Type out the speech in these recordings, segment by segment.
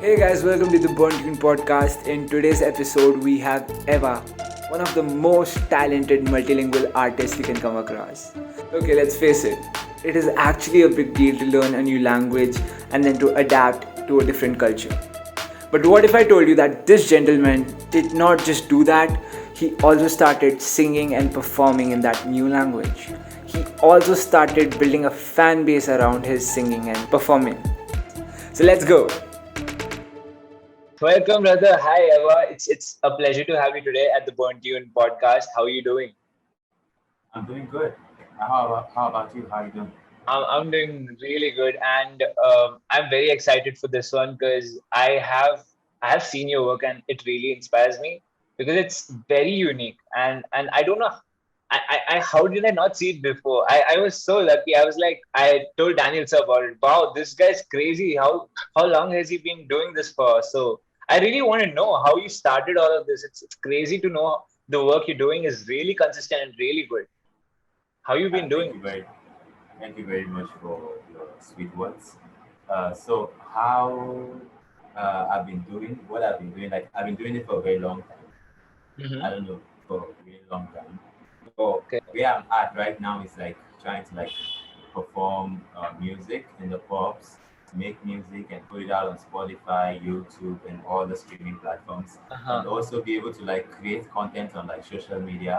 Hey guys, welcome to the Burntune Podcast. In today's episode, we have Eva, one of the most talented multilingual artists you can come across. Okay, let's face it is actually a big deal to learn a new language and then to adapt to a different culture. But what if I told you that this gentleman did not just do that, he also started singing and performing in that new language. He also started building a fan base around his singing and performing. So let's go. Welcome, brother. Hi, Eva. It's a pleasure to have you today at the Burntune Podcast. How are you doing? I'm doing good. How about you? How you doing? I'm doing really good, and I'm very excited for this one because I have seen your work, and it really inspires me because it's very unique, and I don't know. I how did I not see it before? I was so lucky. I was like, I told Daniel sir about it. Wow, this guy's crazy. How long has he been doing this for? So I really want to know how you started all of this. It's crazy to know the work you're doing is really consistent and really good. How you been Thank doing? you very much for your sweet words. So how what I've been doing, like I've been doing it for a very long time. I Mm-hmm. don't know, for a very long time. So Okay. where I'm at right now is like trying to like perform music in the pubs, make music and put it out on Spotify, YouTube, and all the streaming platforms, and Uh-huh. also be able to like create content on like social media,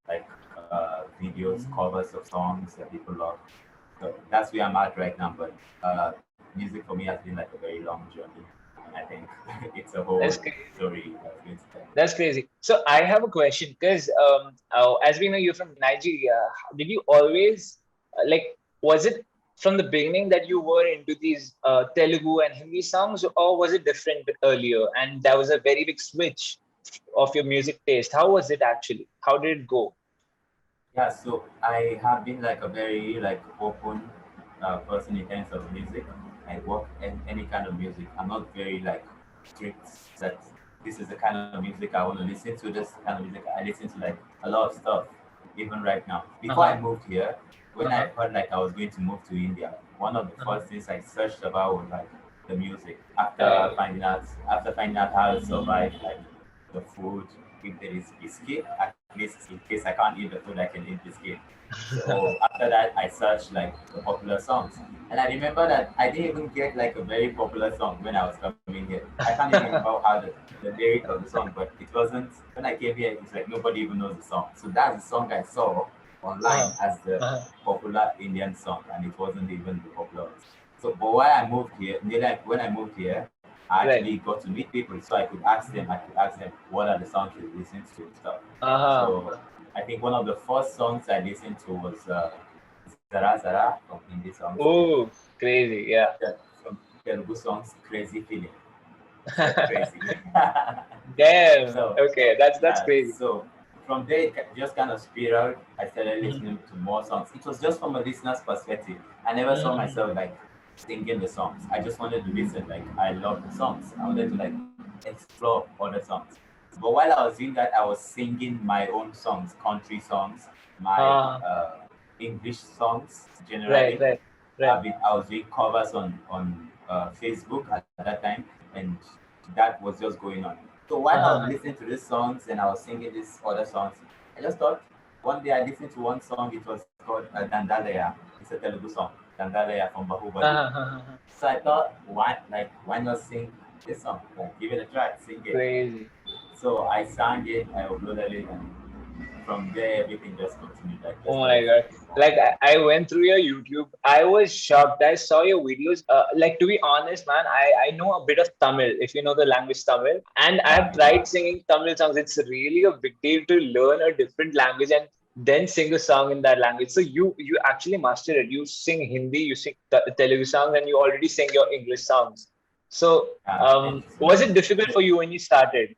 like videos, Mhm. covers of songs that people love. So that's where I'm at right now. But uh, music for me has been like a very long journey, and I think it's a whole That's crazy. story that's going to tell. That's crazy. So I have a question because as we know you're from Nigeria, did you always was it from the beginning that you were into these Telugu and Hindi songs, or was it different earlier? And that was a very big switch of your music taste. How was it actually? How did it go? Yeah, so I have been like a very like open person in terms of music. I work in any kind of music. I'm not very like strict that this is the kind of music I want to listen to. This kind of music I listen to like a lot of stuff, even right now. Before I Uh-huh. moved here, when I Uh-huh. heard like I was going to move to India, one of the Uh-huh. first things I searched about was like the music. Uh, After finding out how to survive like the food, if there is biscuit, at least in case I can't eat the food, I can eat biscuit. So after that, I searched like the popular songs, and I remember that I didn't even get like a very popular song when I was coming here. I can't even remember how the lyric of the song, but it wasn't when I came here. It's like nobody even knows the song. So that's the song I saw online uh-huh. as the Uh-huh. popular Indian song, and it wasn't even the popular one. So, but when I moved here, when I moved here, I actually Right. got to meet people, so I could ask them what are the songs you listen to and stuff. Uh-huh. So I think one of the first songs I listened to was Zara Zara from Hindi songs, and Oh, crazy. Yeah. from Telugu songs, Crazy Feeling. So crazy. Damn. So Okay, that's yeah, crazy. so from there just kind of spiraled. I started Mhm. listening to more songs. It was just from a listener's perspective. I never saw Mhm. myself like singing the songs. I just wanted to listen. Like I love the songs. I wanted to like explore other songs. But while I was doing that, I was singing my own songs, country songs, my Uh, English songs right, generally. right, right. I was doing covers on Facebook at that time, and that was just going on. So while I was Uh-huh. listening to these songs and I was singing these other songs, I just thought one day I listened to one song. It was called Dandalaya. It's a Telugu song, Dandalaya from Bahubali. Uh-huh. Uh-huh. So I thought, why not sing this song? Like, give it a try, sing it. Crazy. So I sang it, I uploaded it, and from there everything just continued. I just Oh started my God. singing more. Like I went through your YouTube. I was shocked. I saw your videos. Like to be honest, man, I know a bit of Tamil, if you know the language Tamil. And Yeah, I've tried singing Tamil songs. It's really a big deal to learn a different language and then sing a song in that language. So you actually mastered it. You sing Hindi, you sing Telugu songs, and you already sing your English songs. So thank you so was much. it difficult for you when you started?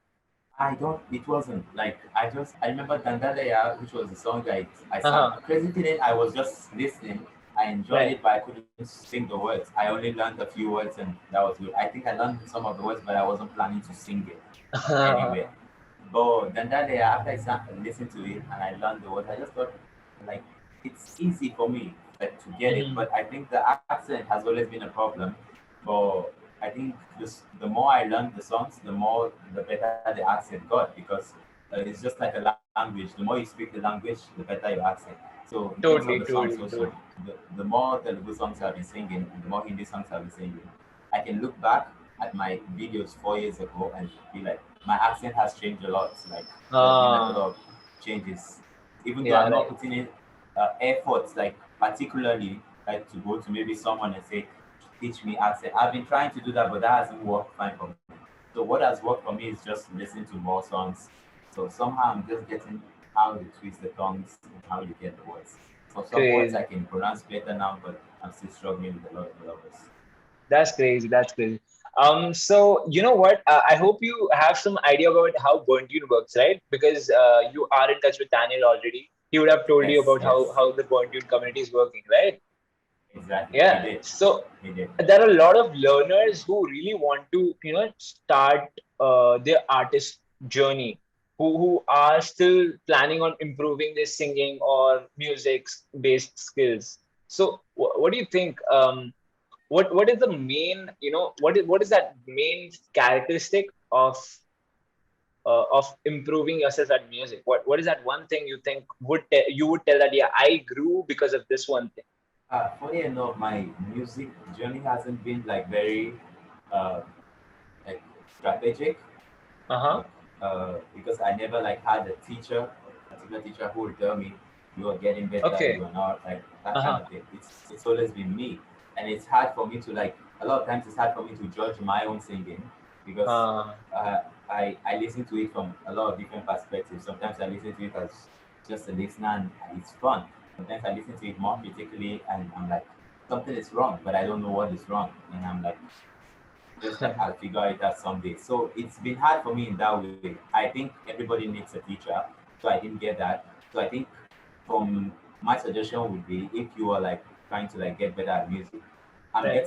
I don't. It wasn't like I remember Dandalaya, which was the song I sang. Uh-huh. Crazy feeling. I was just listening. I enjoyed Right. it, but I couldn't sing the words. I only learned a few words, and that was good. I think I learned some of the words, but I wasn't planning to sing it anyway. But Dandalaya, after listened to it and I learned the words, I just thought like it's easy for me like to get it. Mhm. But I think the accent has always been a problem. But I think the more I learned the songs, the better the accent got because it's just like a language. The more you speak the language, the better your accent. So in terms of the Totally, songs totally, also, totally. the more Telugu songs I've been singing and the more Hindi songs I've been singing, I can look back at my videos 4 years ago and be like, my accent has changed a lot. Like there's been like a Ah, lot of changes, even though yeah, I'm not right. putting in efforts like particularly like to go to maybe someone and say, teach me accent. I've been trying to do that, but that hasn't worked fine for me. So what has worked for me is just listen to more songs. So somehow I'm just getting how you twist the tongues and how you get the words. For some words I Crazy. can pronounce better now, but I'm still struggling with a lot of others. That's crazy. That's crazy. So you know what? I hope you have some idea about how Burntune works, right? Because you are in touch with Daniel already. He would have told you Yes, about yes, how the Burntune community is working, right? exactly. He Yeah. did. So He did. there are a lot of learners who really want to, start their artist journey, who are still planning on improving their singing or music based skills. So what do you think? What is the main, what is that main characteristic of improving yourself at music? What is that one thing you think you would tell that, yeah, I grew because of this one thing? Funny enough, my music journey hasn't been like very uh, like strategic. Uh-huh. Like, because I never like had a teacher, particular teacher who would tell me you are getting better, Okay. you are not like that kind Uh-huh. of thing. It's always been me, and it's hard for me to like. A lot of times, it's hard for me to judge my own singing because uh, uh, I listen to it from a lot of different perspectives. Sometimes I listen to it as just a listener and it's fun. Sometimes I listen to it more critically and I'm like something is wrong, but I don't know what is wrong, and I'm like just like I'll figure it out someday. So it's been hard for me in that way. I think everybody needs a teacher, so I didn't get that. So I think from my suggestion would be if you are like trying to like get better at music, right.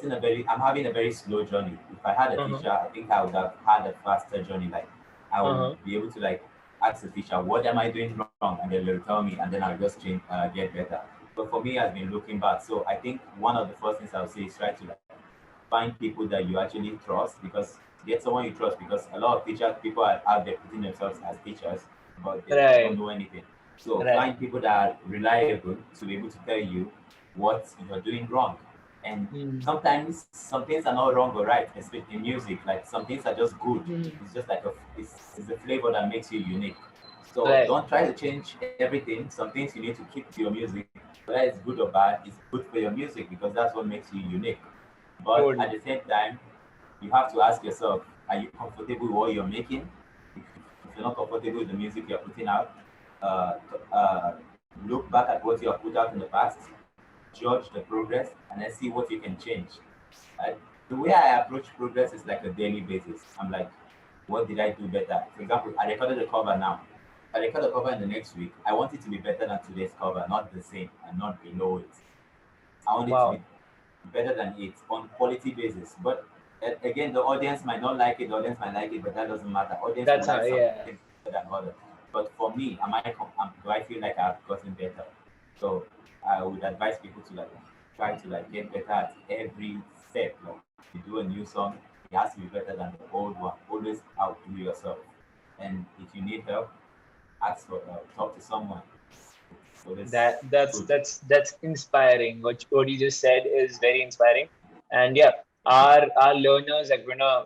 I'm having a very slow journey. If I had a Uh-huh. teacher, I think I would have had a faster journey. Like I would Uh-huh. be able to like ask the teacher, what am I doing wrong? And then they'll tell me, and then I'll just change, get better. But for me, I've been looking back. So I think one of the first things I would say is try to like find people that you actually trust because get someone you trust because a lot of teachers people are out there putting themselves as teachers but they don't Right. know anything. So Right. find people that are reliable to be able to tell you what you're doing wrong. And Mm. sometimes some things are not wrong or right, especially in music. Like some things are just good. Mm. It's just like it's the flavor that makes you unique. So Right. don't try to change everything. Some things you need to keep to your music, whether it's good or bad, it's good for your music because that's what makes you unique. But at Totally. the same time, you have to ask yourself, are you comfortable with what you're making? If you're not comfortable with the music you're putting out, uh, uh, look back at what you have put out in the past, judge the progress, and then see what you can change. Uh, the way I approach progress is like a daily basis. I'm like, what did I do better? For example, I recorded the cover now. If I record the cover in the next week, I want it to be better than today's cover, not the same and not below it. I want it to be Wow. better than it on quality basis. But again, the audience might not like it. The audience might like it, but that doesn't matter. Audience will That's how, like something yeah. better than others. But for me, do I feel like I've gotten better? So I would advise people to like try to like get better at every step. Like you do a new song, it has to be better than the old one. Always outdo yourself. And if you need help, ask for help. Talk to someone. It's always That that's good. that's that's inspiring. What you just said is very inspiring. And yeah, our learners are gonna,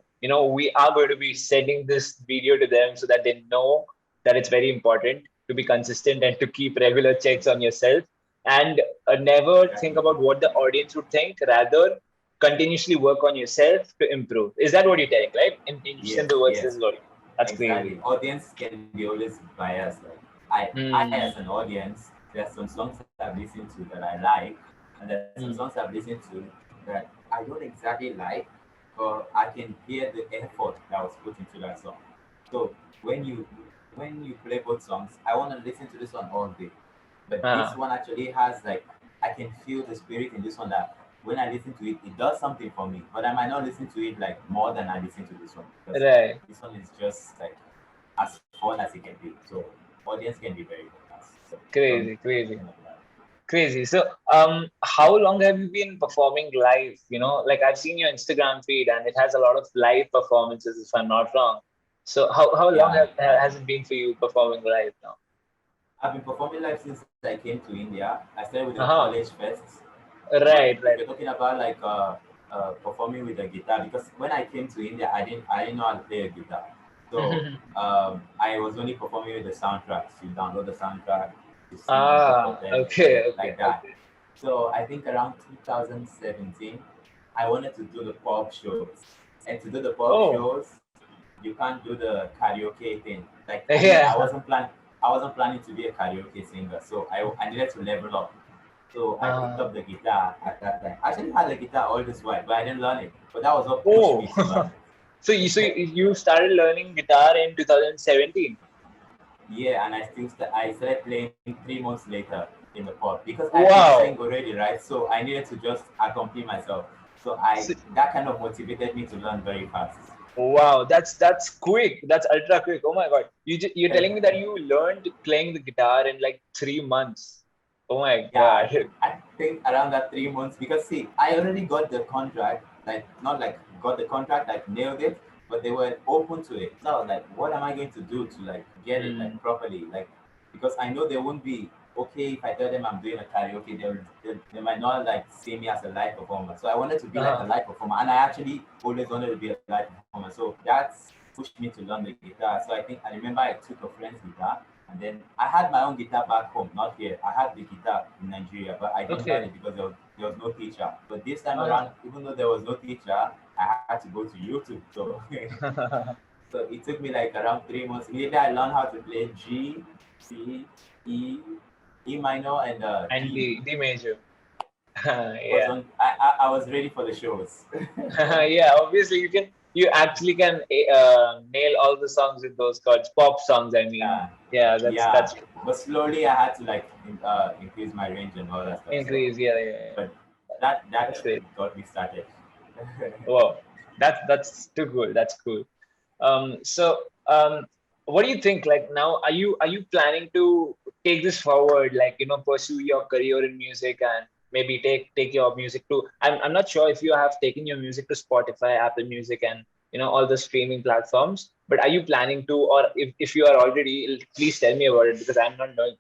we are going to be sending this video to them so that they know that it's very important to be consistent and to keep regular checks on yourself and never think Exactly. about what the audience would think. Rather, continuously work on yourself to improve. Is that what you're telling, right? In Yes, simple words, this yes. is what that's Exactly. crazy. Audience can be always biased. Like I as an Hmm. audience, there are some songs I've listened to that I like, and there are some songs Hmm. I've listened to that I don't exactly like, but I can hear the effort that was put into that song. So when you when you play both songs, I want to listen to this one all day. But this Ah, one actually has like I can feel the spirit in this one that when I listen to it, it does something for me. But I might not listen to it like more than I listen to this one because right. this one is just like as fun as it can be. So audience can be very fast. So don't Crazy, crazy. think of that. Crazy. So, how long have you been performing live? Like I've seen your Instagram feed, and it has a lot of live performances, if I'm not wrong. So, how long Yeah, has it been for you performing live now? I've been performing live since I came to India. I started with the college Uh-huh. fests. But Right, if right. you're talking about like performing with a guitar, because when I came to India, I didn't know how to play a guitar. So I was only performing with the soundtracks. You download the soundtrack, you sing on top of them, Okay, okay, like that. okay. So I think around 2017, I wanted to do the pop shows. And to do the pop Oh, shows, you can't do the karaoke thing. Like for me, I yeah. wasn't plan I wasn't planning to be a karaoke singer, so I needed to level up. So I picked Uh, up the guitar at that time. I actually had the guitar all this while, but I didn't learn it. But that was what pushed oh. me to learn So it. you started learning guitar in 2017. Yeah, and I started playing 3 months later in the pub because I could sing Wow. already, right? So I needed to just accompany myself. So I So, that kind of motivated me to learn very fast. wow, that's quick. That's ultra quick. Oh my God. You're telling me that you learned playing the guitar in like 3 months. Oh my Yeah, God. I think around that 3 months because see, I already got the contract, like not like got the contract, like nailed it, but they were open to it. So I was like, what am I going to do to like get it Hmm. like properly? Like because I know they won't be okay if I tell them I'm doing a karaoke, they might not like see me as a live performer. So I wanted to be like a Uh-huh. live performer, and I actually always wanted to be a live performer. So that's pushed me to learn the guitar. So I think I remember I took a friend's guitar and then I had my own guitar back home, not here. I had the guitar in Nigeria, but I didn't learn Okay. it because there was no teacher. But this time around, Uh-huh. even though there was no teacher, I had to go to YouTube. So so it took me like around 3 months. Immediately I learned how to play G, C, E, E minor, and And D. the major. I was Yeah. on. I was ready for the shows. Yeah, obviously you actually can nail all the songs with those chords, pop songs, I mean. Yeah, Yeah, that's yeah. But slowly I had to like increase my range and all that stuff. So, increase. Yeah, yeah, yeah. but that That's great. got me started. Wow, that's too cool. That's cool. So what do you think? Like now, are you planning to take this forward? Like pursue your career in music and maybe take your music to. I'm not sure if you have taken your music to Spotify, Apple Music, and all the streaming platforms. But are you planning to, or if you are already, please tell me about it because I'm not knowing.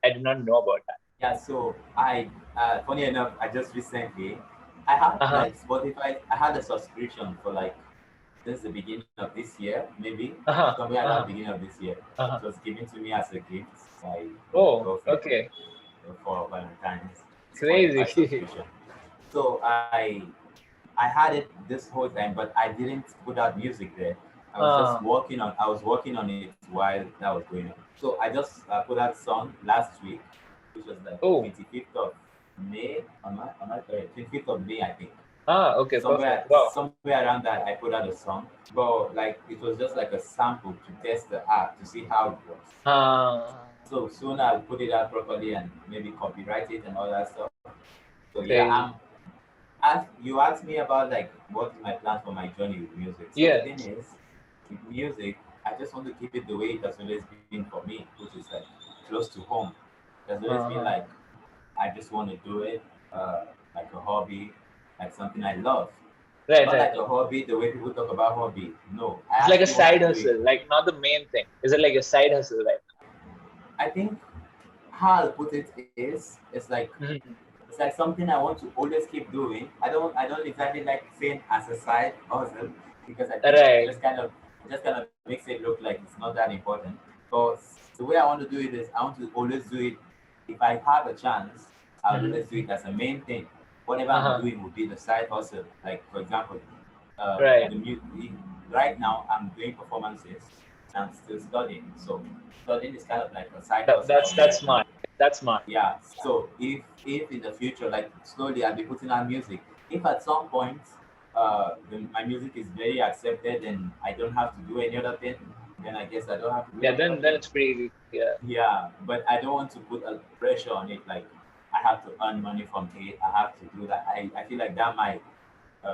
I do not know about that. Yeah, so funny enough, I just recently, I had Uh huh. like Spotify, I had a subscription for like since the beginning of this year, maybe Uh huh. somewhere Uh around huh. the beginning of this year. Uh It huh. was given to me as a gift by my Oh, girlfriend okay. for Valentine's Spotify Crazy. subscription. So I had it this whole time, but I didn't put out music there. uh, I was working on it while that was going on. So I just put out a song last week, which was like oh. 25th of May. Am I correct? 25th of May, I think. Okay, Somewhere perfect. Wow. somewhere around that, I put out a song. But like it was just like a sample to test the app to see how it works. Uh, So soon I'll put it out properly and maybe copyright it and all that stuff. So yeah, crazy. as you asked me about like what is my plan for my journey with music. So the Yeah. thing is, with music, I just want to keep it the way it has always been for me, which is like close to home. It has always been Uh-huh. like I just want to do it like a hobby, like something I love. Right, Not right, like a right. hobby the way people talk about hobby. No, I It's like a actually want to side do it. hustle, like not the main thing. Is it like a side hustle, right? I think how I'll put it is it's like Mhm. it's like something I want to always keep doing. I don't exactly like saying as a side hustle because I think Right. it just kind of makes it look like it's not that important. But the way I want to do it is I want to always do it if I have a chance, I'll always do Mhm. it as a main thing. Whatever I'm Uh-huh. doing will be the side hustle. Like for example, Right. right now I'm doing performances and I'm still studying. So studying is kind of like a side That, hustle for that's me that's right now. smart. That's smart. Yeah. So if in the future, like slowly, I'll be putting out music. If at some point, my music is very accepted and I don't have to do any other thing, then I guess I don't have to do Yeah. any other Then thing. it's pretty easy. Yeah. Yeah, but I don't want to put a pressure on it. Like I have to earn money from it. I have to do that. I feel like that might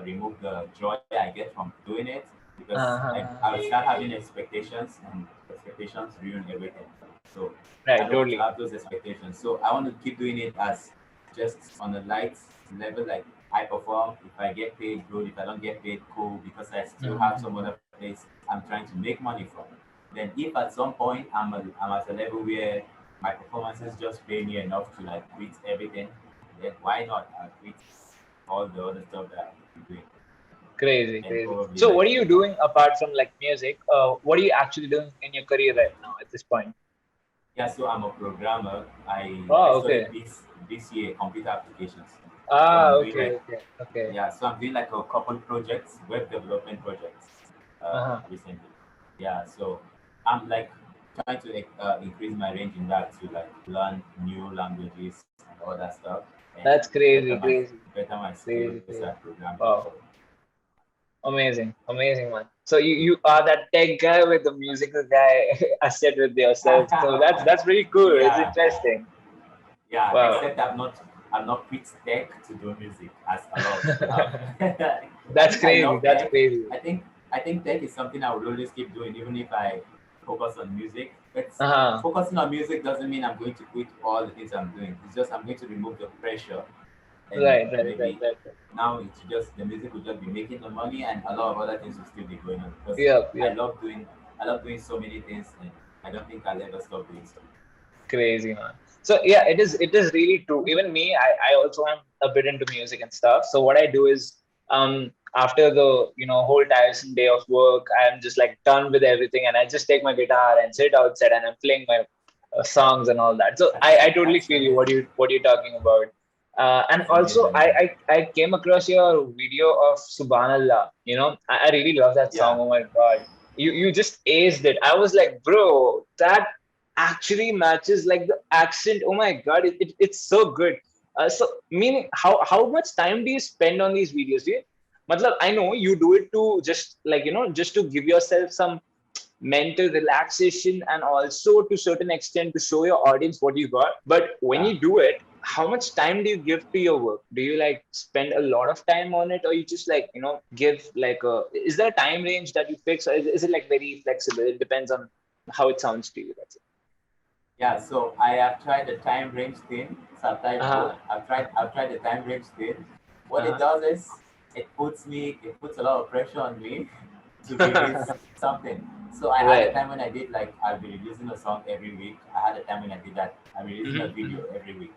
remove the joy I get from doing it because Uh-huh. I will start having expectations and expectations ruin everything. So I Right, don't want to totally. have those expectations. So I want to keep doing it as just on a light level. Like I perform. If I get paid, good. If I don't get paid, cool. Because I still have some Mhm. other place I'm trying to make money from. Then if at some point I'm at a level where my performances just pay me enough to like quit everything, then why not? I'll quit all the other stuff that I'm doing Crazy, and crazy. probably So, like what are you doing apart from like music? What are you actually doing in your career right now at this point? yeah. So I'm a programmer. I Oh, studied okay. this year computer applications. So Ah, I'm doing okay, like okay, okay. yeah. So I'm doing like a couple projects, web development projects Uh-huh. recently. Yeah. So I'm like trying to increase my range in that to like learn new languages and all that stuff and That's crazy, crazy, better my skills crazy, at crazy. programming. So Wow, amazing, amazing, man. So you are that tech guy with the musical guy asset with yourself. So that's pretty cool. It's yeah, interesting. yeah. Wow. Except I'm not quit tech to do music as a lot of people have. I That's think I crazy. love That's tech. crazy. I think tech is something I will always keep doing even if I focus on music. But Uh-huh. focusing on music doesn't mean I'm going to quit all the things I'm doing. It's just I'm going to remove the pressure and Right, right, right, maybe right, right. now it's just the music will just be making the money and a lot of other things will still be going on because Yep, I yep. love doing I love doing so many things and I don't think I'll ever stop doing so. Crazy, man. So yeah, it is really true. Even me, I also am a bit into music and stuff. So what I do is after the whole tiresome day of work, I'm just like done with everything and I just take my guitar and sit outside and I'm playing my songs and all that. So I totally That's feel you amazing. what you're talking about. And That's also amazing, man. I came across your video of Subhanallah. I really love that Yeah, song. Oh my God. You just aced it. I was like, bro, that actually matches like the accent. Oh my God, it's so good. So meaning how much time do you spend on these videos? Do you, Matlab, I know you do it to just like just to give yourself some mental relaxation and also to certain extent to show your audience what you got. But when yeah. you do it, how much time do you give to your work? Do you like spend a lot of time on it, or you just like give like a? Is there a time range that you fix, or is it like very flexible? It depends on how it sounds to you. That's it. Yeah, so I have tried the time range thing. So I've tried both. Uh-huh. I've tried the time range thing. What it Uh-huh. does is it puts a lot of pressure on me to release something. So I had a Right. time when I did like I'll be releasing a song every week. I had a time when I did that. I'm releasing a Mm-hmm. video every week.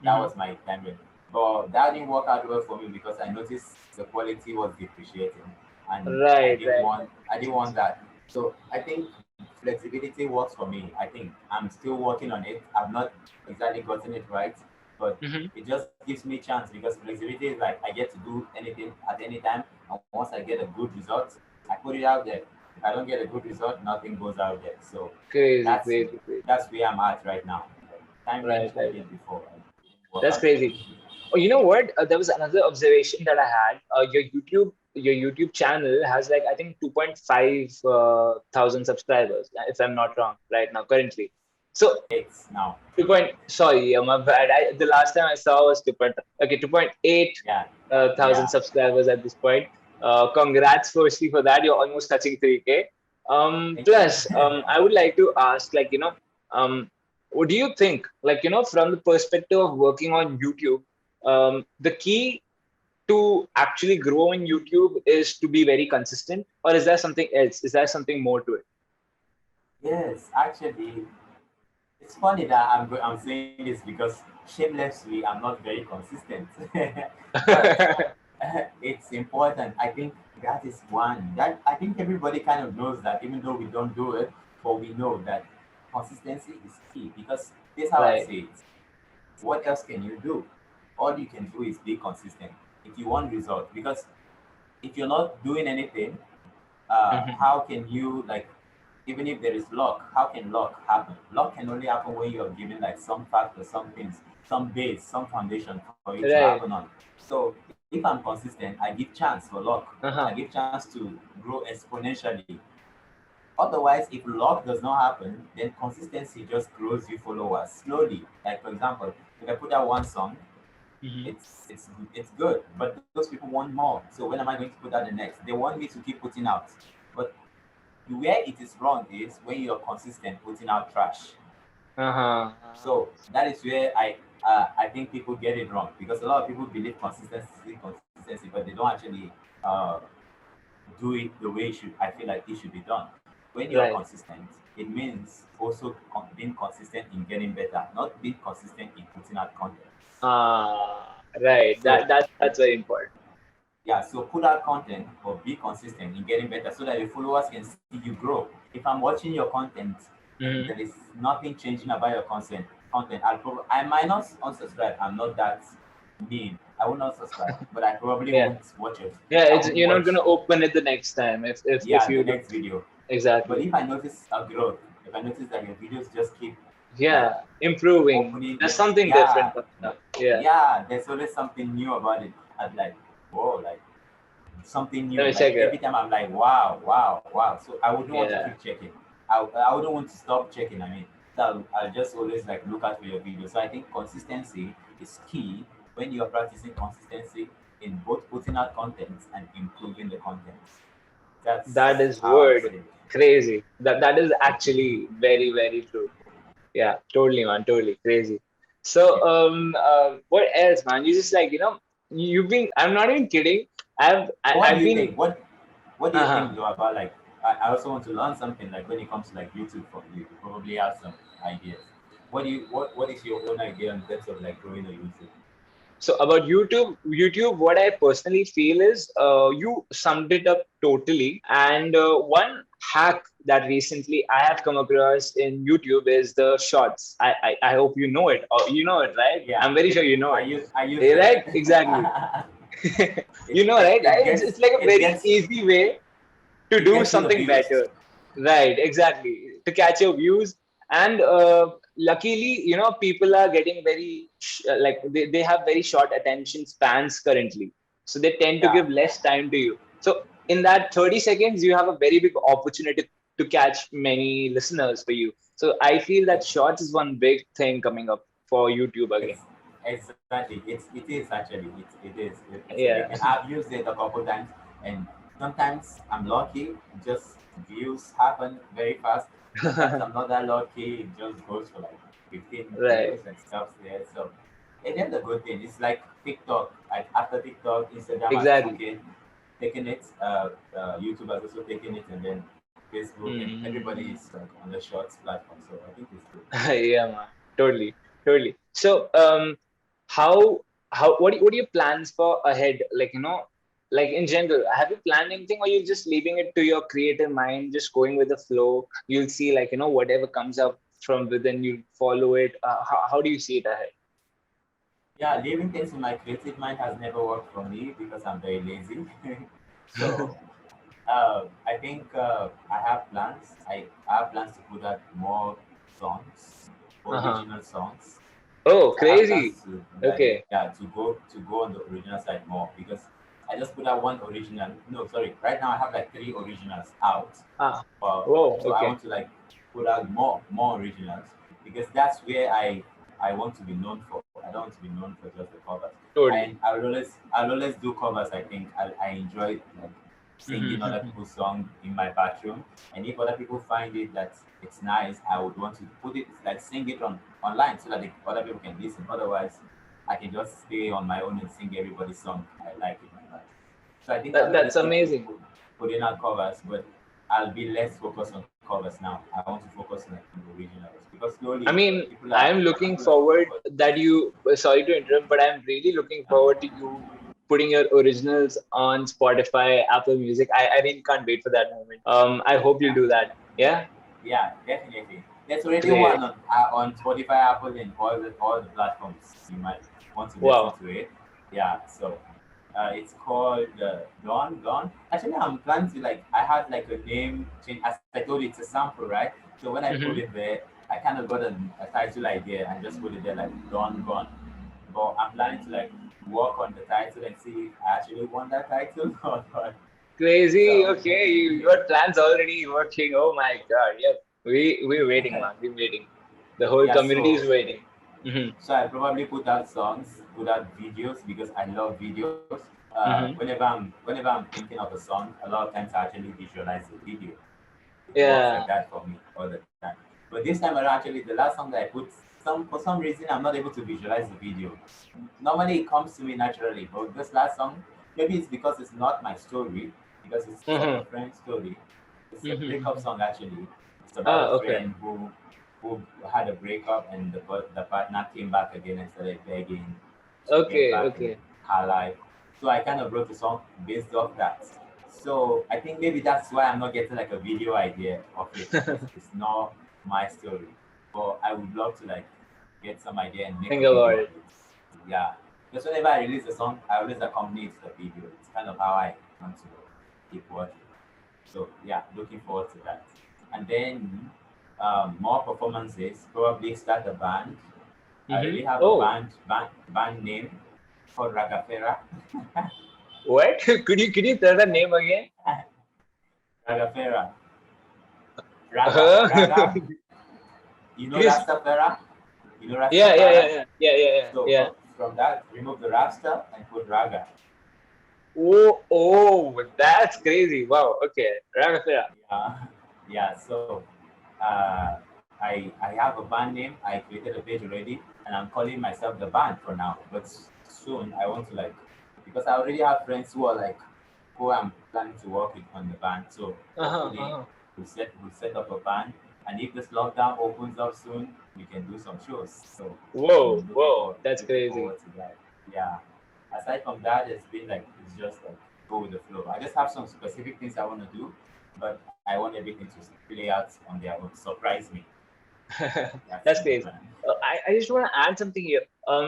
That Mm-hmm. was my time range. But that didn't work out well for me because I noticed the quality was depreciating and Right. Right. I didn't want that. So I think flexibility works for me. I think I'm still working on it. I've not exactly gotten it right, but Mm-hmm. it just gives me chance because flexibility is like I get to do anything at any time. And once I get a good result, I put it out there. If I don't get a good result, nothing goes out there. So Crazy, that's crazy, crazy. that's where I'm at right now. Time range Right. I Right. did before. It didn't work That's out for crazy. me. Oh, you know what? There was another observation that I had. Your YouTube channel has like I think 2.5 thousand subscribers, if I'm not wrong, right now currently. So It's now. 2 point. Sorry, my bad. The last time I saw was 2 point. Okay, 2.8 Yeah, thousand yeah. subscribers at this point. Congrats, firstly, for that. You're almost touching 3K. Thank you. Plus, I would like to ask, like, what do you think, like, from the perspective of working on YouTube, the key to actually grow in YouTube is to be very consistent, or is there something else? Is there something more to it? Yes, actually, it's funny that I'm saying this because shamelessly I'm not very consistent, but it's important. I think that is one that I think everybody kind of knows that even though we don't do it, but we know that consistency is key because this is how I Right. say it. What else can you do? All you can do is be consistent if you want results because if you're not doing anything, Mhm. how can you like even if there is luck, how can luck happen? Luck can only happen when you're given like some factors, some things, some base, some foundation for it to happen Right. on. So if I'm consistent, I give chance for luck. I Uh-huh. give chance to grow exponentially. Otherwise, if luck does not happen, then consistency just grows you followers slowly. Like for example, if I put out one song, Mhm. it's good, but those people want more. So when am I going to put out the next? They want me to keep putting out, but where it is wrong is when you're consistent putting out trash. Uh-huh. So that is where I think people get it wrong, because a lot of people believe consistency, but they don't actually uh, do it the way it should. I feel like it should be done. When you're Right. consistent, it means also being consistent in getting better, not being consistent in putting out content. Right. So That's very important. yeah, so put out content or be consistent in getting better so that your followers can see you grow. If I'm watching your content and there Hmm. is nothing changing about your content, I might not unsubscribe. I'm not that mean. I will not subscribe, but I probably Yeah. won't watch it. Yeah. I It's would you're not watch, gonna open it the next time if yeah, the you don't. next video. But Exactly. if I notice a growth, if I notice that your videos just keep like Yeah. Improving. opening, There's something different yeah, coming up. Yeah. yeah, there's always something new about it. I'm like, whoa, like something Let new. me Like check every it. time I'm like, wow, wow, wow. So I wouldn't want to Yeah. keep checking. I wouldn't want to stop checking. I mean, so I'll just always like look out for your videos. So I think consistency is key when you are practicing consistency in both putting out content and improving the content. That That's is how I word see it. crazy. That is actually very, very true. Yeah, totally, man. Totally crazy. So, Yeah. what else, man? You just like, you've been. I'm not even kidding. So what do I've you been. think? What do you Uh-huh. think though about like I also want to learn something like when it comes to like YouTube from you. You probably have some ideas. What is your own idea in terms of like growing a YouTube? So about YouTube, what I personally feel is you summed it up totally. And one hack that recently I have come across in YouTube is the shorts. I hope you know it. Or you know it, right? Yeah, I'm very sure you know it. I use it. Right? Exactly. it, You know, it right? it It's like a it very gets easy way to it do gets you the something views. better. Right, exactly. To catch your views. And luckily, people are getting like they have very short attention spans currently. So they tend to Yeah. give less time to you. So in that 30 seconds, you have a very big opportunity to catch many listeners for you. So I feel that shorts is one big thing coming up for YouTube again. It's exactly. It is actually. It's a big thing. Yeah. I've used it a couple times, and sometimes I'm lucky. Just views happen very fast. Sometimes I'm not that lucky. It just goes for like 15 Right. views and stuff there. So it is a good thing. It's like TikTok. Like after TikTok, Instagram has Exactly. taken it. YouTube has also taken it, and then Facebook and everybody Mm. is like on the Shorts platform. So I think it's good. Yeah, man. Totally, totally. So, how what are your plans for ahead? Like, like in general, have you planned anything, or you just leaving it to your creative mind, just going with the flow? You'll see, like, whatever comes up from within, you follow it. How do you see it ahead? Yeah, leaving things in my creative mind has never worked for me because I'm very lazy. So I think I have plans. I have plans to put out more songs, Uh-huh. original songs. Oh, I have plans crazy. to like Okay. yeah to go on the original side more because I just put out one original. No, sorry. Right now I have like three originals out. Ah. But Whoa. so I Okay. want to like put out more originals because that's where I want to be known for. I don't want to be known for just the covers. And Totally. I'll always do covers. I think I enjoy like singing other Mm-hmm. people's song in my bathroom. And if other people find it that it's nice, I would want to put it like sing it on online so that other people can listen. Otherwise, I can just stay on my own and sing everybody's song I like in my life. So I think I'll That's always keep amazing. putting out covers, but I'll be less focused on covers now. I want to focus on like the originals because slowly I mean, I'm looking people are forward that you, sorry to interrupt, but I'm really looking forward to you putting your originals on Spotify, Apple Music. I really can't wait for that moment. I hope you'll yeah, do that. Yeah? yeah, definitely. There's already one Great. on Spotify, Apple, and all the platforms. You might want to listen Wow. to it. Yeah, so it's called Dawn. Actually, I'm planning to like I had like a name change. As I told you, it's a sample, right? So when I put Hmm. it there, I kind of got a title idea and just put it there like Dawn Gone. But I'm planning to like work on the title and see if I actually want that title or not. Crazy. So Okay. Your plans already working. Oh my God. Yep. We're waiting, man. We're waiting. The whole yeah, community is waiting. Hmm. so I probably put out songs, put out videos because I love videos. Hmm. Whenever I'm thinking of a song, a lot of times I actually visualize the video. It works like Yeah. that for me all the time. But this time around, actually, the last song that I put, for some reason, I'm not able to visualize the video. Normally, it comes to me naturally, but this last song, maybe it's because it's not my story, because it's of a Mm-hmm. friend's story. It's a breakup Mm-hmm. song, actually. It's about Ah, a okay. friend who had a breakup, and the partner came back again and started begging to get Okay, back in okay. her life. So I kind of wrote a song based off that. So I think maybe that's why I'm not getting like a video idea of it, because it's not my story. But I would love to like get some idea and make a Think about video of it. it. Yeah. Because whenever I release a song, I always accompany it to the video. It's kind of how I want to keep working. So yeah, looking forward to that. And then more performances, probably start a band. I already Mm-hmm. have a Oh, band name called Ragafera. what? Could you tell the name again? Ragafera. Uh-huh. Raga. You Could know you? Rastafari? You know Yeah, yeah, yeah, Rastafari? yeah, yeah, yeah, yeah, So yeah. from that, remove the Rasta and put Raga. Oh, oh, that's crazy. Wow. Okay. Ramafira. Yeah, yeah. So I have a band name. I created a page already, and I'm calling myself the band for now. But soon I want to like, because I already have friends who are like who I'm planning to work with on the band. So Uh-huh, hopefully uh-huh. we'll set up a band, and if this lockdown opens up soon, we can do some shows. So Whoa, I'm looking whoa. forward That's looking crazy. forward to that. Yeah. Aside from that, it's been like it's just like go with the flow. I just have some specific things I want to do, but I want everything to play out on their own. Surprise me. That's That's the crazy. plan. I just want to add something here.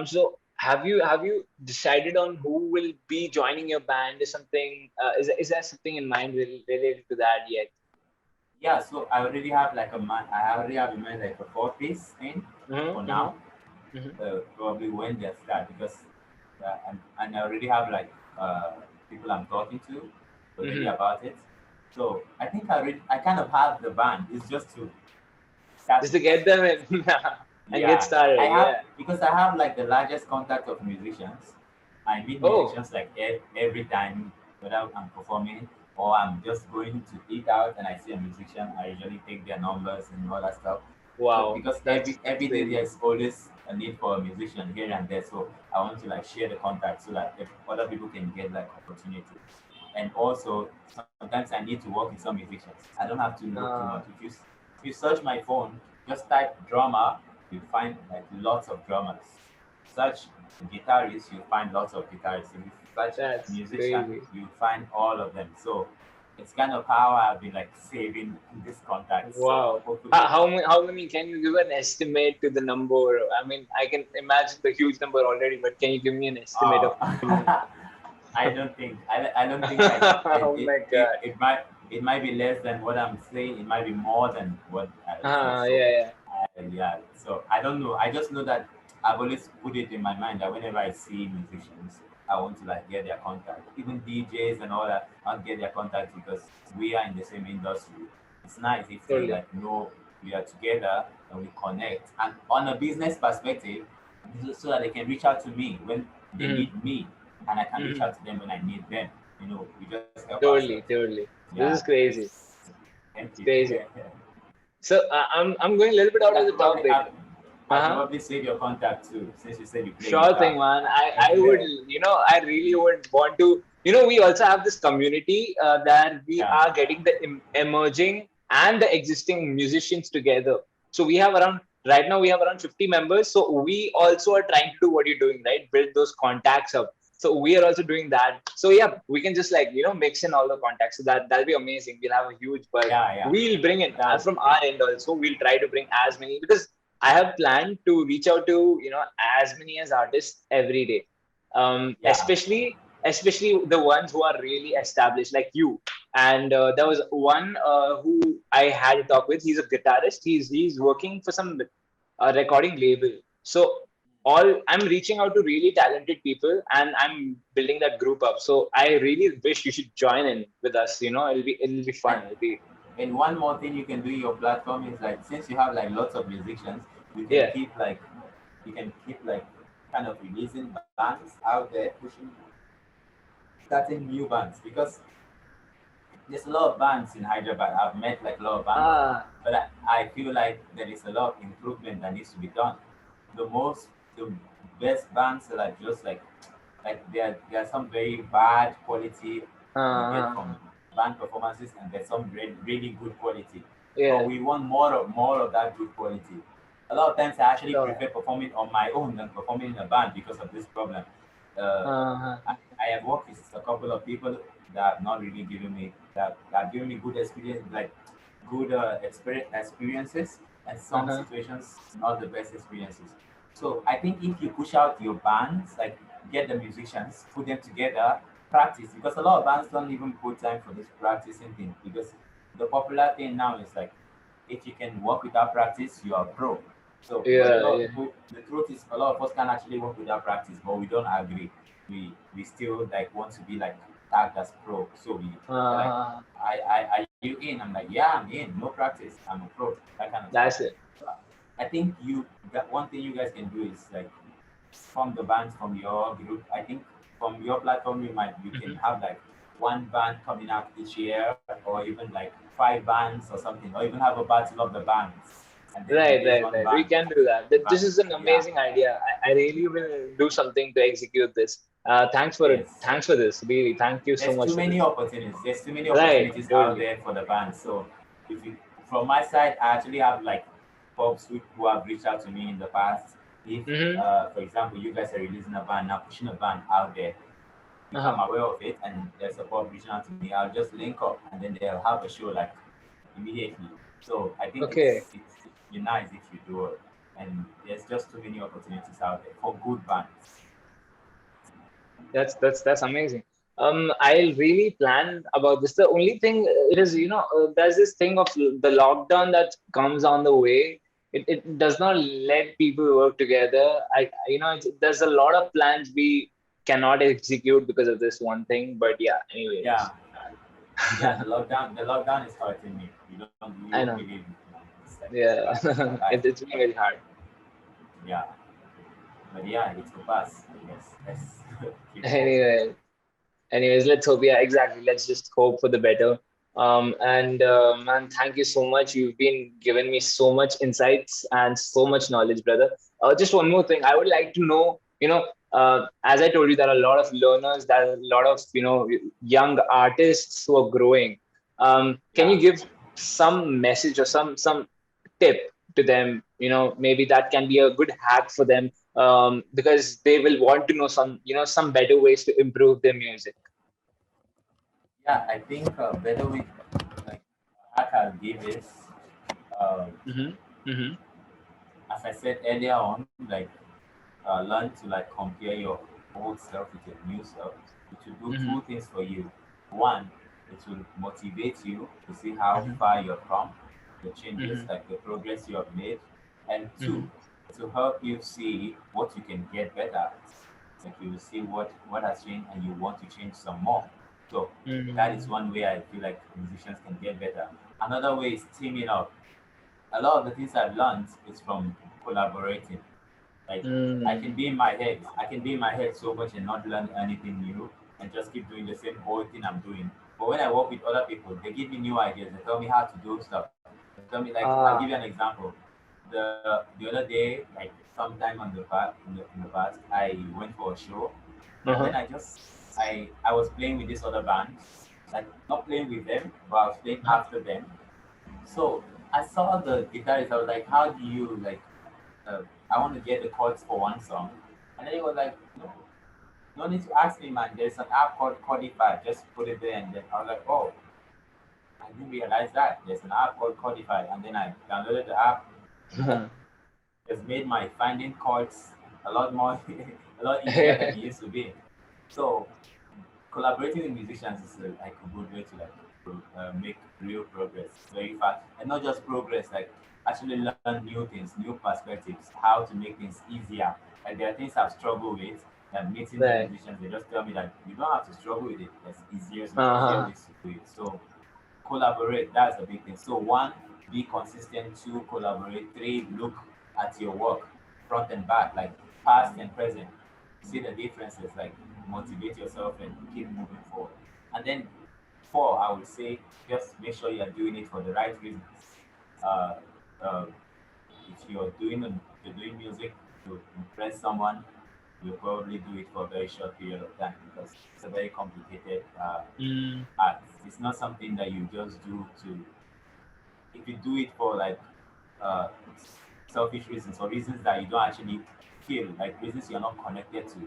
So have you decided on who will be joining your band or something? Is there something in mind related to that yet? Yeah, so I already have like a man. I already have in mind like a four-piece thing for Mm-hmm, now. mm-hmm, mm-hmm, Probably when they start, because and I already have like people I'm talking to already mm-hmm. about it. So I kind of have the band. It's just to start Just to it. get them in and get Yeah, I started. have Yeah. because I have like the largest contact of musicians. I meet Oh, musicians like every time, whether I'm performing or I'm just going to eat out and I see a musician. I usually take their numbers and all that stuff. So wow. because That's every day crazy. there's always a need for a musician here and there. So I want to like share the contact so that if other people can get like opportunity. And also sometimes I need to work with some musicians. I don't have to look too much. Uh, If you search my phone, just type drummer, you find like lots of drummers. Search guitarists, you find lots of guitarists. If you search that's musician, crazy. you find all of them. So it's kind of how I've been like saving this contact. So Wow. hopefully, How many can you give an estimate to the number? I mean, I can imagine the huge number already, but can you give me an estimate of how many? uh, I don't think I Oh my God. it might be less than what I'm saying. It might be more than what I would say. So Yeah, yeah. yeah. So I don't know. I just know that I've always put it in my mind that whenever I see musicians, I want to like get their contact. Even DJs and all that, I want to get their contact because we are in the same industry. It's nice if we Totally. like know we are together and we connect. And on a business perspective, so that they can reach out to me when they Hmm. need me, and I can reach Hmm. out to them when I need them. We just help ourselves. Totally, totally. Yeah. This is crazy. Thank It's you. crazy. So I'm going a little bit out of the topic. I'll Uh-huh. probably save your contact too, since you said you play Sure guitar. thing, man. I would, I really would want to, we also have this community that we Yeah. are getting the emerging and the existing musicians together. So we have right now we have around 50 members. So we also are trying to do what you're doing, right? Build those contacts up. So we are also doing that. So yeah, we can just like, mix in all the contacts. So that'll be amazing. We'll have a huge bulk. Yeah, yeah. We'll bring in That would from be our great. end also. We'll try to bring as many because I have planned to reach out to as many as artists every day, Yeah. especially the ones who are really established like you. And there was one who I had a talk with. He's a guitarist. He's working for some recording label. So all I'm reaching out to really talented people, and I'm building that group up. So I really wish you should join in with us. It'll be And fun. It'll be and one more thing you can do in your platform is like since you have like lots of musicians, you can yeah. keep like kind of releasing bands out there, pushing starting new bands because there's a lot of bands in Hyderabad. I've met like a lot of bands, Ah, but I feel like there is a lot of improvement that needs to be done. The most, the best bands are like just like there are some very bad quality you get from uh, band performances, and there's some really good quality. But yeah, we want more of that good quality. A lot of times, I actually sure. prefer performing on my own than performing in a band because of this problem. Uh, Uh, I have worked with a couple of people that have not really given me that have given me good experience, like good experiences, and some uh-huh. situations not the best experiences. So I think if you push out your bands, like get the musicians, put them together, practice, because a lot of bands don't even put time for this practicing thing, because the popular thing now is like if you can work without practice, you are pro. So, but a Yeah, lot of yeah. people, the truth is, a lot of us can actually work without practice, but we don't agree. We still like want to be like tagged as pro. So we're like, Uh, are you in? I'm like, yeah, I'm in. No practice, I'm a pro. That kind of stuff. that's it. So I think that one thing you guys can do is like from the bands from your group. I think from your platform, you can Mhm. have like one band coming out each year, or even like five bands or something, or even have a battle of the bands, and then Right, there's right, one right. We band. can do that. band This is an yeah. amazing idea. I really will do something to execute this. Thanks for it. Yes. Thanks for this. Really, thank you so There's much too for many this. opportunities. There's too many Right, opportunities out totally. there for the band. So if you, from my side, I actually have like folks who have reached out to me in the past. If, Mm-hmm. for example, you guys are releasing a band now, pushing a band out there, if I'm Uh-huh. aware of it and there's support reaching out to me, I'll just link up and then they'll have a show like immediately. So I think Okay. it's nice if you do it. And there's just too many opportunities out there for good bands. That's amazing. I'll really plan about this. The only thing it is, there's this thing of the lockdown that comes on the way. It does not let people work together. There's a lot of plans we cannot execute because of this one thing. But yeah, anyways, Yeah, yeah. The lockdown is hurting me. You I won't know. believe it. It's like it's Yeah, bad. It's not life. it's been very hard. Yeah, but yeah, it's a pass. I guess. Let's keep hoping. Anyway, anyways, let's hope. Yeah, exactly. Let's just hope for the better. And man, thank you so much. You've been giving me so much insights and so much knowledge, brother. Just one more thing, I would like to know. As I told you, there are a lot of learners. There are a lot of young artists who are growing. Can Yeah. you give some message or some tip to them? Maybe that can be a good hack for them, because they will want to know some better ways to improve their music. Yeah, I think better with like hack I'll give is uh, Mm-hmm. Mm-hmm. as I said earlier on, like learn to like compare your old self with your new self. It will do Mm-hmm. two things for you. One, it will motivate you to see how Mm-hmm. far you've come, the changes, Mm-hmm. like the progress you have made. And Mm-hmm. two, to help you see what you can get better at. Like you will see what has changed and you want to change some more. So that is Mm-hmm. one way I feel like musicians can get better. Another way is teaming up. A lot of the things I've learned is from collaborating. Like I can be in my head so much and not learn anything new and just keep doing the same old thing I'm doing. But when I work with other people, they give me new ideas. They tell me how to do stuff. They tell me, like, I'll give you an Ah. example. The other day, like sometime on in the past, I went for a show, and then Uh-huh. I was playing with this other band, like not playing with them, but I was playing Uh-huh. after them. So I saw the guitarist. I was like, how do you like? I want to get the chords for one song. And then he was like, no, no need to ask me, man. There's an app called Codify. Just put it there. And then I was like, oh, I didn't realize that. There's an app called Codify. And then I downloaded the app. Uh-huh. It's made my finding chords a lot more, a lot easier than it used to be. So collaborating with musicians is like a good way to like make real progress very fast, and not just progress, like actually learn new things, new perspectives, how to make things easier. Like there are things I've struggled with, that meeting the Right. musicians, they just tell me that you don't have to struggle with it. There's easier Uh-huh. ways to do it. So collaborate. That's the big thing. So one, be consistent. Two, collaborate. Three, look at your work, front and back, like past and present. See the differences, like motivate yourself and keep moving forward. And then four, I would say just make sure you're doing it for the right reasons. Uh, uh, if you're doing music to impress someone, you'll probably do it for a very short period of time because it's a very complicated Mm, art. It's not something that you just do to. If you do it for like uh, selfish reasons or reasons that you don't actually feel, like reasons you're not connected to,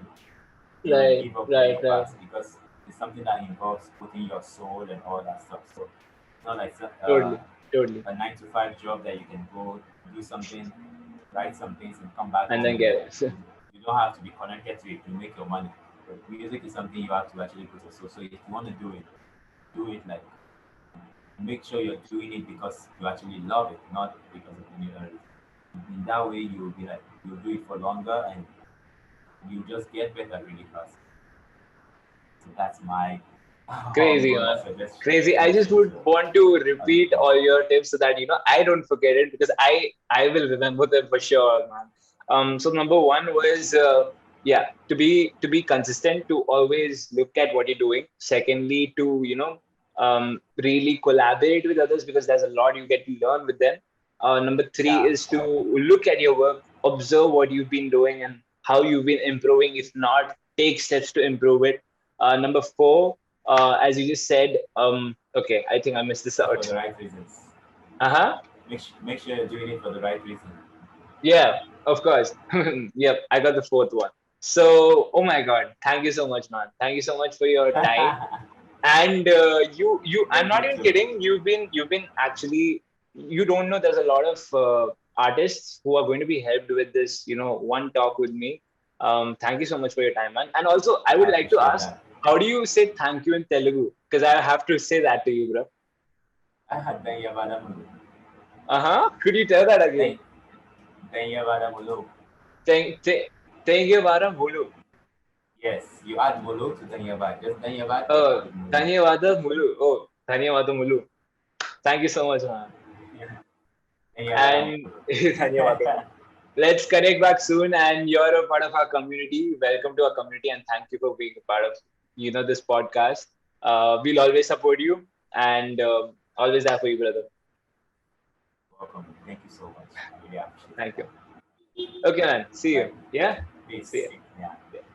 then you right, give up right, very right. fast because it's something that involves putting your soul and all that stuff. So it's not like Totally, totally. a 9 to 5 job that you can go do something, write some things, and come back And home then and get it. you don't have to be connected to it to make your money. But music is something you have to actually put your soul. So if you want to do it like make sure you're doing it because you actually love it, not because of any other reason. In that way, you'll be like you'll do it for longer and you just get better really fast. So that's my Crazy, ongoing man. Crazy. I just suggestion would to want to other repeat people. all your tips so that I don't forget it because I will remember them for sure, man. So number one was yeah, to be consistent, to always look at what you're doing. Secondly, to really collaborate with others because there's a lot you get to learn with them. Number three Yeah, is to look at your work, observe what you've been doing and how you've been improving. If not, take steps to improve it. Number four, as you just said, okay, I think I missed this for out. the right reasons. Uh-huh. Make sure you're doing it for the right reason. Yeah, of course. Yep, I got the fourth one. So, oh my God, thank you so much, man. Thank you so much for your time. And I'm Thank not you even too. kidding. You've been actually, you don't know, there's a lot of artists who are going to be helped with this, one talk with me. Thank you so much for your time, man. And also, I would I like to appreciate ask, that. how do you say thank you in Telugu? Because I have to say that to you, bro. ధన్యవాదములు. Uh-huh. Could you tell that again? Dhan- ధన్యవాదములు. Thank, thank, thank you, Varam Mulu. Yes, you add mulu to dhanyavad. Just dhanyavad and Oh, put mulu. Dhanyawada Mulu. Oh, Dhanyawada Mulu. Thank you so much, man. And Dhanyavadamulu. Dhanyawada Mulu. Let's connect back soon. And you're a part of our community. Welcome to our community, and thank you for being a part of this podcast. We'll always support you and always there for you, brother. Welcome. Thank you so much. I really appreciate Thank you. it. Okay, man. See you. Right. Yeah. See Peace. you. Yeah.